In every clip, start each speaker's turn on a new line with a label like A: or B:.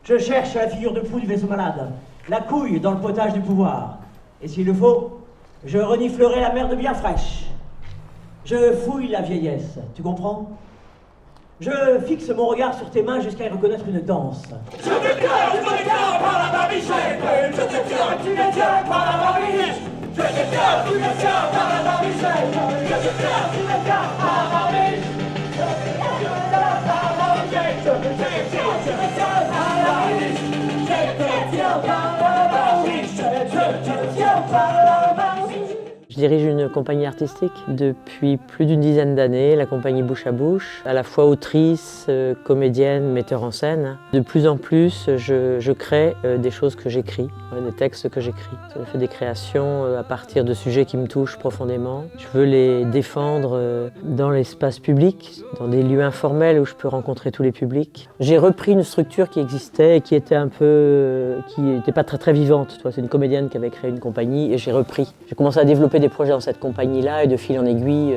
A: Je cherche la figure de proue du vaisseau malade, la couille dans le potage du pouvoir. Et s'il le faut, je reniflerai la merde bien fraîche. Je fouille la vieillesse, tu comprends? Je fixe mon regard sur tes mains jusqu'à y reconnaître une danse.
B: Je te tiens par la barbichette. Je te tiens, tu me tiens par la barbiche. Je te tiens, tu me tiens par la barbichette. Je te tiens, tu me tiens par la barbiche. Je te tiens, tu me tiens par la barbichette. Je te tiens, tu me tiens par la barbiche. Je te tiens par la barbiche. Je te tiens par la barbiche.
C: Je dirige une compagnie artistique depuis plus d'une dizaine d'années, la compagnie Bouche à Bouche, à la fois autrice, comédienne, metteur en scène. De plus en plus, je crée des choses que j'écris, des textes que j'écris. Je fais des créations à partir de sujets qui me touchent profondément. Je veux les défendre dans l'espace public, dans des lieux informels où je peux rencontrer tous les publics. J'ai repris une structure qui existait et qui était qui n'était pas très vivante. C'est une comédienne qui avait créé une compagnie et j'ai repris. J'ai commencé à développer des projets dans cette compagnie-là et de fil en aiguille,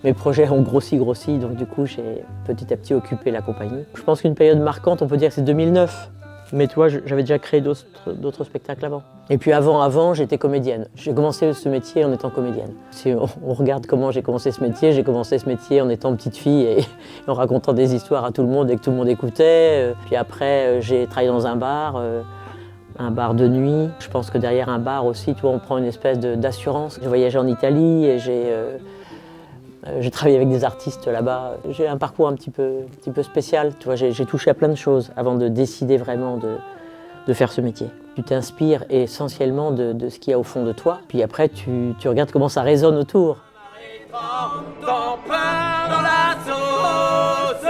C: mes projets ont grossi, donc du coup j'ai petit à petit occupé la compagnie. Je pense qu'une période marquante, on peut dire que c'est 2009, mais tu vois, j'avais déjà créé d'autres spectacles avant. Et puis avant j'étais comédienne. J'ai commencé ce métier en étant comédienne. Si on regarde comment j'ai commencé ce métier en étant petite fille et en racontant des histoires à tout le monde et que tout le monde écoutait. Puis après j'ai travaillé dans un bar de nuit. Je pense que derrière un bar aussi, tu vois, on prend une espèce d'assurance. J'ai voyagé en Italie et j'ai travaillé avec des artistes là-bas. J'ai un parcours un petit peu spécial. Tu vois, j'ai touché à plein de choses avant de décider vraiment de faire ce métier. Tu t'inspires essentiellement de ce qu'il y a au fond de toi. Puis après, tu regardes comment ça résonne autour.
B: Ton pain dans la sauce,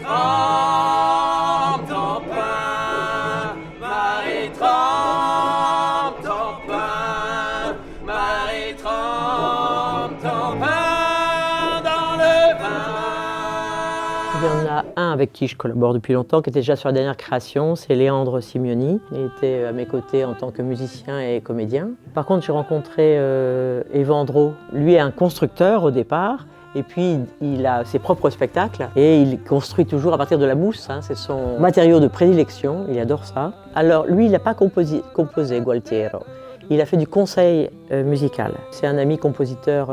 B: trempe ton pain, Marie trempe ton pain, Marie trempe ton pain dans le vin.
C: Il y en a un avec qui je collabore depuis longtemps, qui était déjà sur la dernière création, c'est Léandre Simioni. Il était à mes côtés en tant que musicien et comédien. Par contre, j'ai rencontré Evandro. Lui est un constructeur au départ, et puis il a ses propres spectacles et il construit toujours à partir de la mousse, c'est son matériau de prédilection, il adore ça. Alors lui, il n'a pas composé Gualtiero. Il a fait du conseil musical. C'est un ami compositeur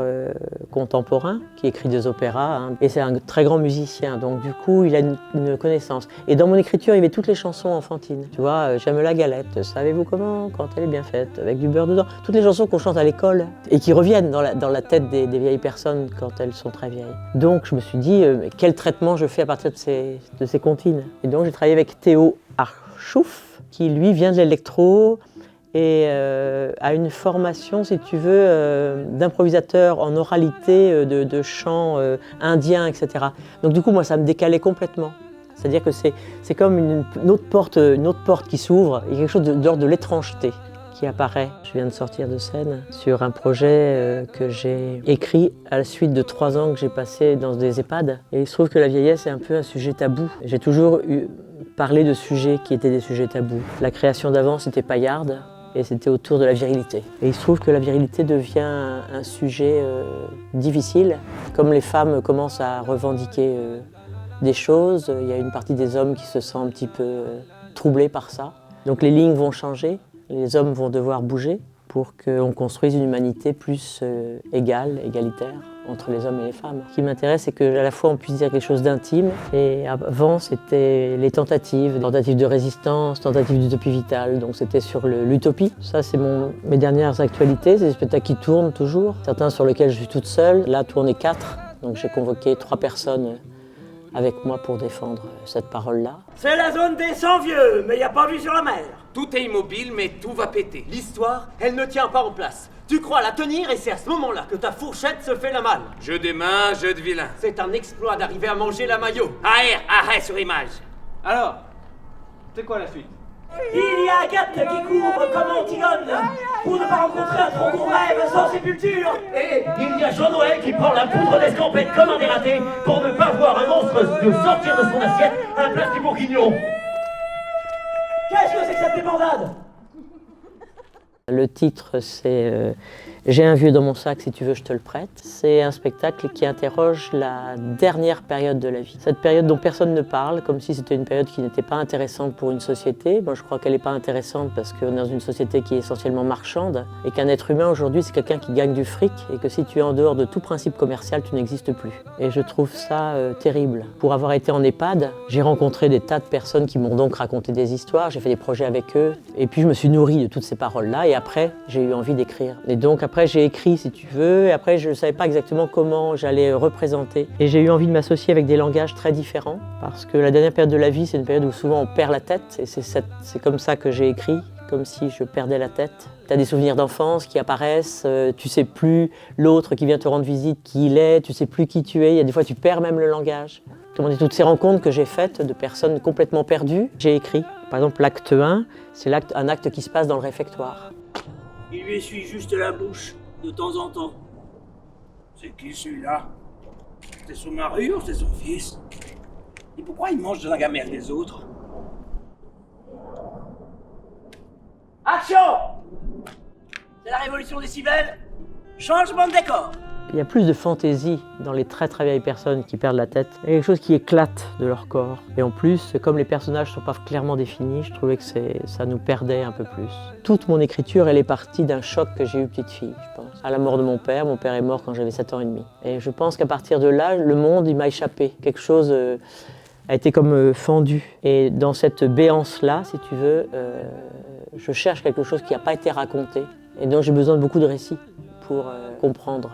C: contemporain qui écrit des opéras et c'est un très grand musicien, donc du coup il a une connaissance. Et dans mon écriture, il y avait toutes les chansons enfantines. Tu vois, j'aime la galette, savez-vous comment, quand elle est bien faite, avec du beurre dedans. Toutes les chansons qu'on chante à l'école et qui reviennent dans la tête des vieilles personnes quand elles sont très vieilles. Donc je me suis dit, quel traitement je fais à partir de ces comptines. Et donc j'ai travaillé avec Théo Archouf, qui lui vient de l'électro, et a une formation, si tu veux, d'improvisateur en oralité, de chant indien, etc. Donc du coup, moi, ça me décalait complètement. C'est-à-dire que c'est comme une autre porte qui s'ouvre, il y a quelque chose d'ordre de l'étrangeté qui apparaît. Je viens de sortir de scène sur un projet que j'ai écrit à la suite de 3 ans que j'ai passé dans des EHPAD. Et il se trouve que la vieillesse est un peu un sujet tabou. J'ai toujours parlé de sujets qui étaient des sujets tabous. La création d'avant, c'était Paillarde. Et c'était autour de la virilité. Et il se trouve que la virilité devient un sujet difficile. Comme les femmes commencent à revendiquer des choses, il y a une partie des hommes qui se sent un petit peu troublés par ça. Donc les lignes vont changer, les hommes vont devoir bouger pour qu'on construise une humanité plus égalitaire entre les hommes et les femmes. Ce qui m'intéresse, c'est qu'à la fois on puisse dire quelque chose d'intime, et avant c'était les tentatives de résistance, tentatives d'utopie vitale, donc c'était sur l'utopie. Ça c'est mes dernières actualités, c'est des spectacles qui tournent toujours, certains sur lesquels je suis toute seule, là tourner 4, donc j'ai convoqué 3 personnes avec moi pour défendre cette parole-là.
A: C'est la zone des 100 vieux, mais il n'y a pas vue sur la mer.
D: Tout est immobile, mais tout va péter.
E: L'histoire, elle ne tient pas en place. Tu crois la tenir et c'est à ce moment-là que ta fourchette se fait la malle.
D: Jeu des mains, jeu de vilain.
E: C'est un exploit d'arriver à manger la maillot.
D: Arrête sur image.
F: Alors, c'est quoi la suite?
A: Il y a Agathe qui court comme Antigone pour ne pas rencontrer un trop gros rêve sans sépulture. Et il y a Jean-Noël qui prend la poudre d'escampette comme un dératé pour ne pas voir un monstre de sortir de son assiette à la place du bourguignon. Qu'est-ce que c'est que cette débandade?
C: Le titre, c'est J'ai un vieux dans mon sac, si tu veux, je te le prête. C'est un spectacle qui interroge la dernière période de la vie. Cette période dont personne ne parle, comme si c'était une période qui n'était pas intéressante pour une société. Moi, je crois qu'elle n'est pas intéressante parce qu'on est dans une société qui est essentiellement marchande et qu'un être humain aujourd'hui, c'est quelqu'un qui gagne du fric et que si tu es en dehors de tout principe commercial, tu n'existes plus. Et je trouve ça terrible. Pour avoir été en EHPAD, j'ai rencontré des tas de personnes qui m'ont donc raconté des histoires, j'ai fait des projets avec eux et puis je me suis nourri de toutes ces paroles-là et après, j'ai eu envie d'écrire. Et donc après, j'ai écrit, si tu veux, et après, je ne savais pas exactement comment j'allais représenter. Et j'ai eu envie de m'associer avec des langages très différents, parce que la dernière période de la vie, c'est une période où souvent on perd la tête, et c'est comme ça que j'ai écrit, comme si je perdais la tête. Tu as des souvenirs d'enfance qui apparaissent, tu sais plus l'autre qui vient te rendre visite, qui il est, tu sais plus qui tu es, il y a des fois tu perds même le langage. Comment dire, toutes ces rencontres que j'ai faites de personnes complètement perdues, j'ai écrit. Par exemple, l'acte 1, c'est un acte qui se passe dans le réfectoire.
G: Il lui essuie juste la bouche, de temps en temps. C'est qui celui-là? C'est son mari ou c'est son fils? Et pourquoi il mange de la gamelle des autres? Action! C'est la révolution des cibelles. Changement de décor.
C: Il y a plus de fantaisie dans les très très vieilles personnes qui perdent la tête. Il y a quelque chose qui éclate de leur corps. Et en plus, comme les personnages ne sont pas clairement définis, je trouvais que ça nous perdait un peu plus. Toute mon écriture, elle est partie d'un choc que j'ai eu petite fille, je pense. À la mort de mon père est mort quand j'avais 7 ans et demi. Et je pense qu'à partir de là, le monde, il m'a échappé. Quelque chose a été comme fendu. Et dans cette béance-là, si tu veux, je cherche quelque chose qui n'a pas été raconté. Et donc j'ai besoin de beaucoup de récits pour comprendre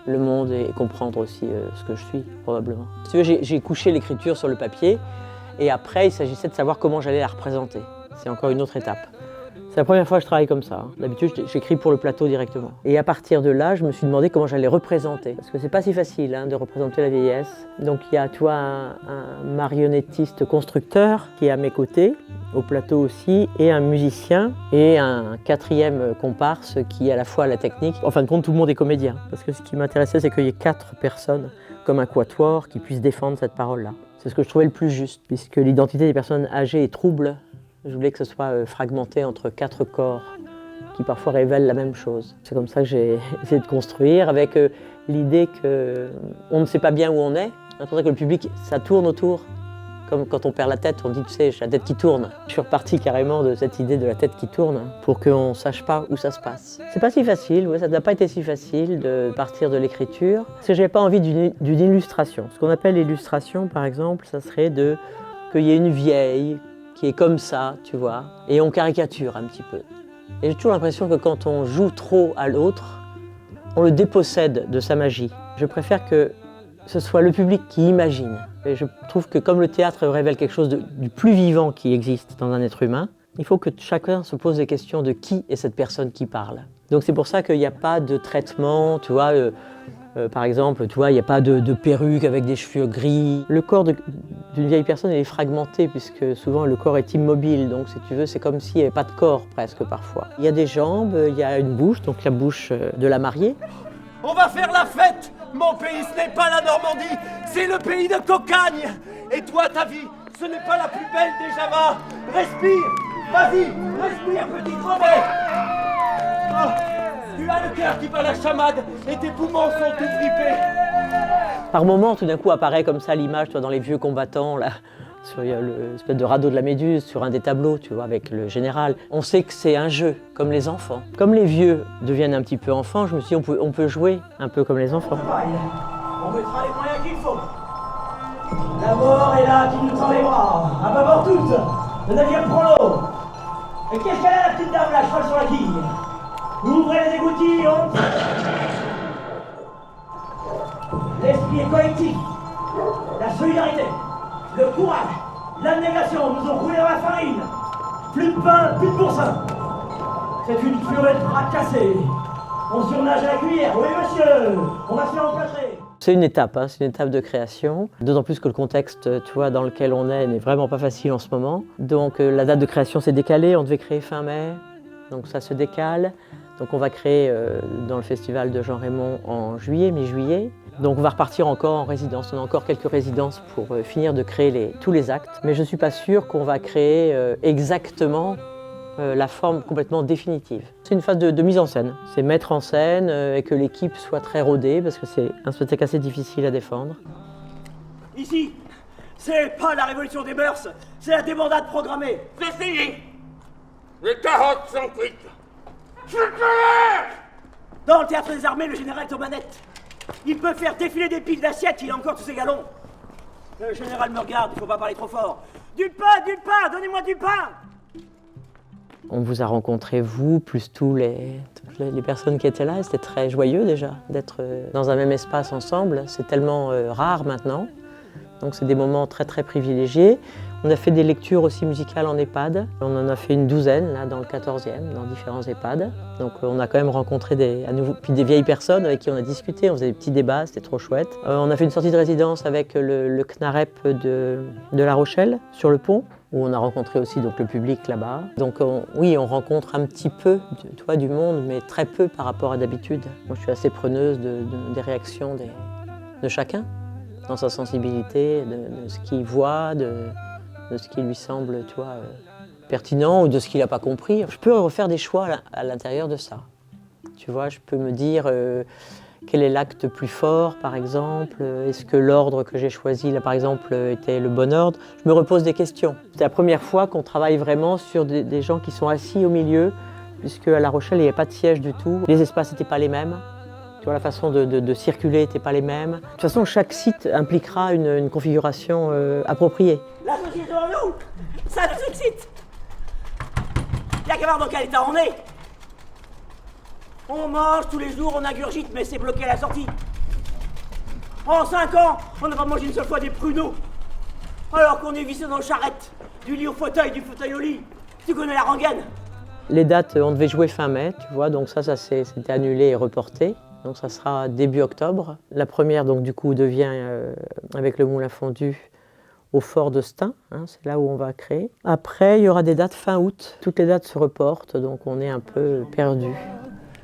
C: le monde et comprendre aussi ce que je suis, probablement. Si tu veux, j'ai couché l'écriture sur le papier et après, il s'agissait de savoir comment j'allais la représenter. C'est encore une autre étape. C'est la première fois que je travaille comme ça. D'habitude, j'écris pour le plateau directement. Et à partir de là, je me suis demandé comment j'allais représenter. Parce que c'est pas si facile de représenter la vieillesse. Donc il y a, toi, un marionnettiste constructeur qui est à mes côtés, au plateau aussi, et un musicien, et un 4e comparse qui est à la fois à la technique. En fin de compte, tout le monde est comédien. Parce que ce qui m'intéressait, c'est qu'il y ait 4 personnes, comme un quatuor, qui puissent défendre cette parole-là. C'est ce que je trouvais le plus juste, puisque l'identité des personnes âgées est trouble. Je voulais que ce soit fragmenté entre 4 corps qui parfois révèlent la même chose. C'est comme ça que j'ai essayé de construire, avec l'idée qu'on ne sait pas bien où on est. On entendrait que le public, ça tourne autour. Comme quand on perd la tête, on dit, tu sais, j'ai la tête qui tourne. Je suis reparti carrément de cette idée de la tête qui tourne pour qu'on ne sache pas où ça se passe. C'est pas si facile, ça n'a pas été si facile de partir de l'écriture. Parce que j'avais pas envie d'une illustration. Ce qu'on appelle l'illustration, par exemple, ça serait qu'il y ait une vieille qui est comme ça, tu vois, et on caricature un petit peu. Et j'ai toujours l'impression que quand on joue trop à l'autre, on le dépossède de sa magie. Je préfère que ce soit le public qui imagine. Et je trouve que comme le théâtre révèle quelque chose du plus vivant qui existe dans un être humain, il faut que chacun se pose des questions de qui est cette personne qui parle. Donc c'est pour ça qu'il n'y a pas de traitement, tu vois, par exemple, tu vois, il n'y a pas de perruque avec des cheveux gris. Le corps d'une vieille personne il est fragmenté puisque souvent le corps est immobile, donc si tu veux, c'est comme s'il n'y avait pas de corps presque parfois. Il y a des jambes, il y a une bouche, donc la bouche de la mariée.
E: On va faire la fête! Mon pays, ce n'est pas la Normandie, c'est le pays de Cocagne! Et toi, ta vie, ce n'est pas la plus belle des Javas! Respire! Vas-y, respire, petit crevé! Tu as le cœur qui bat la chamade et tes poumons sont tout fripés!
C: Par moments, tout d'un coup, apparaît comme ça l'image, toi, dans les vieux combattants, là, sur l'espèce de radeau de la Méduse, sur un des tableaux, tu vois, avec le général. On sait que c'est un jeu, comme les enfants. Comme les vieux deviennent un petit peu enfants, je me suis dit, on peut jouer un peu comme les enfants.
A: On mettra les moyens qu'il faut. La mort est là qui nous tend les bras. À bâbord toutes. Le navire prend l'eau. Et qu'est-ce qu'elle a, la petite dame, là, cheval sur la quille? Ouvrez les égouttilles, L'esprit est collectif. La solidarité. Le courage, l'abnégation nous ont roulé dans la farine. Plus de pain, plus de boursin. C'est une furée de bras cassés. On surnage à la cuillère, oui monsieur, on va se faire encadrer.
C: C'est une étape de création. D'autant plus que le contexte, tu vois, dans lequel on est n'est vraiment pas facile en ce moment. Donc la date de création s'est décalée, on devait créer fin mai, donc ça se décale. Donc on va créer dans le festival de Jean Raymond en juillet, mi-juillet. Donc on va repartir encore en résidence. On a encore quelques résidences pour finir de créer tous les actes. Mais je ne suis pas sûre qu'on va créer exactement la forme complètement définitive. C'est une phase de mise en scène. C'est mettre en scène et que l'équipe soit très rodée parce que c'est un spectacle assez difficile à défendre.
A: Ici, c'est pas la révolution des mœurs, c'est la débandade programmée.
D: C'est fini. Les carottes sont cuites.
A: Dans le théâtre des armées, le général est aux manettes. Il peut faire défiler des piles d'assiettes, il a encore tous ses galons. Le général me regarde, il faut pas parler trop fort. Du pain, donnez-moi du pain.
C: On vous a rencontré, vous, plus toutes les personnes qui étaient là. C'était très joyeux déjà d'être dans un même espace ensemble. C'est tellement rare maintenant. Donc c'est des moments très très privilégiés. On a fait des lectures aussi musicales en EHPAD. On en a fait une douzaine là, dans le 14e, dans différents EHPAD. Donc on a quand même rencontré à nouveau, puis des vieilles personnes avec qui on a discuté. On faisait des petits débats, c'était trop chouette. On a fait une sortie de résidence avec le CNAREP de La Rochelle, sur le pont, où on a rencontré aussi donc, le public là-bas. Donc oui, on rencontre un petit peu du monde, mais très peu par rapport à d'habitude. Moi je suis assez preneuse des réactions de chacun, dans sa sensibilité, de ce qu'il voit, de ce qui lui semble, tu vois, pertinent ou de ce qu'il n'a pas compris. Je peux refaire des choix à l'intérieur de ça. Tu vois, je peux me dire quel est l'acte plus fort, par exemple. Est-ce que l'ordre que j'ai choisi, là, par exemple, était le bon ordre? Je me repose des questions. C'est la première fois qu'on travaille vraiment sur des gens qui sont assis au milieu, puisque à La Rochelle, il n'y avait pas de siège du tout. Les espaces n'étaient pas les mêmes. Tu vois, la façon de circuler n'était pas les mêmes. De toute façon, chaque site impliquera une configuration appropriée.
A: La société devant nous, ça nous excite. Il n'y a qu'à voir dans quel état on est. On mange tous les jours, on ingurgite, mais c'est bloqué à la sortie. En 5 ans, on n'a pas mangé une seule fois des pruneaux. Alors qu'on est vissé dans nos charrettes, du lit au fauteuil, du fauteuil au lit. Tu connais la rengaine?
C: Les dates, on devait jouer fin mai, tu vois, donc ça s'était annulé et reporté. Donc ça sera début octobre. La première, donc du coup, devient avec le Moulin Fondu au Fort de Stein, hein, c'est là où on va créer. Après, il y aura des dates fin août. Toutes les dates se reportent, donc on est un peu perdu.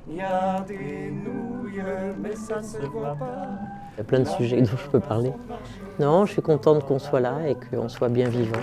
B: Il y a des nouilles, mais ça se voit pas.
C: Il y a plein de sujets dont je peux parler. Non, je suis contente qu'on soit là et qu'on soit bien vivant.